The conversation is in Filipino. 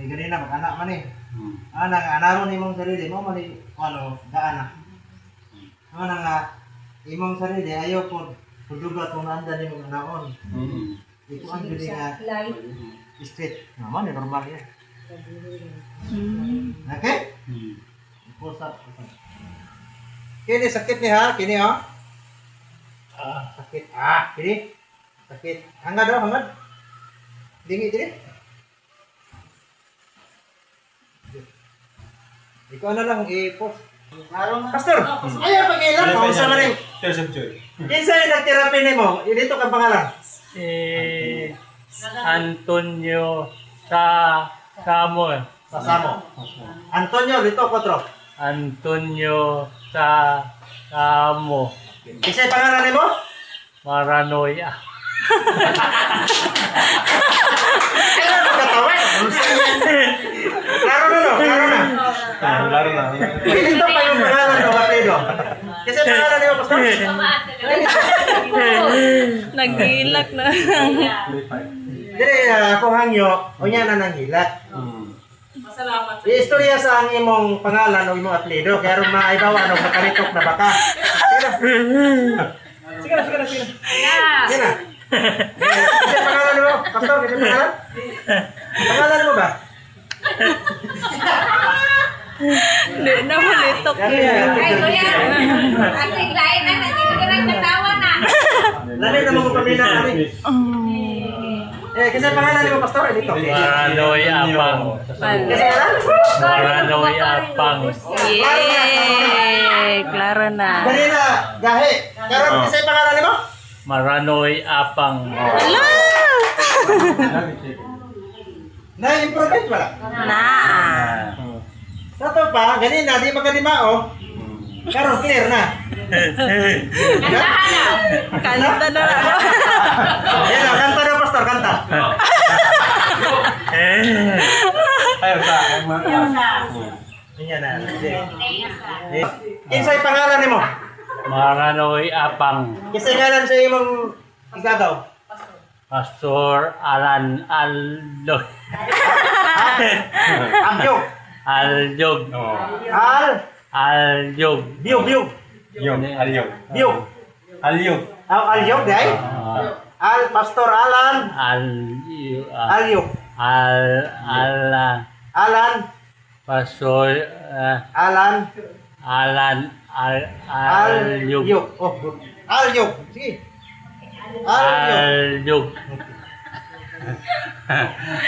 Ay ganina mag-anak man eh. Naron imong sarili mo mali ano gaana. Nga imong sarili ayo pod pudugat mo andan imong naon. Ito ang gini nga straight. Naman normal yan. Okay? Pusat. Kini sakit ni ha, kini ha. Sakit. Kini. Sakit. Hangad daw, hangad. Dili. Ikaw na lang i-post. Pastor, ayaw pag-ilang mo sa maring. Kinsa yung nag-therapy ni mo? Dito ka pangalan? Antonio Samo. Sa Samo. Antonio, dito 4. Antonio Samo. Kinsa yung pangalan ni mo? Maranoia. Kailan magkatawa? Klaro na. Dito pa yung pangalan mo, Kapito. Kinsa yung pangalan ni mo, Pastor? Nag-ilak na. Dire ako hangyo, unya na nanghilak. Masalamat. Istorya sa ang imong pangalan o imong apelyido kaya ron maibaw ano makalitok na baka. Sige na. Sige na. Kasi pangalan mo, Pastor, kasi pangalan? Pangalan mo ba? Hindi na malitok yun. Lali na mga pamilya kami. Kasi pangalan mo, Pastor, dito. Maranoia Apang. Kasi pangalan? Maranoia Apang. Yay! Klaro na. Dali na, gahe. Karon kasi pangalan mo? Maranoia Apang. Ala! Na-improvement wala? Na. Sa to pa, ganina, di magalimao. Karon clear na. Kanta na lang. Yan na, kanta na, Pastor, kanta. Yan na. Kinsay pangalan nimo? Maranoia Apang. Kinsay ngalan sa imong igagaw? Pastor Alan Aljog. Abyog. Aljog. Aljog. Biyog. Biyog. Alyog, day? Pastor Alan. Alyog. Alan. Alan. Pastor Alan. Aljog. Oh, Alyog. Sige. Alyog. Aljog.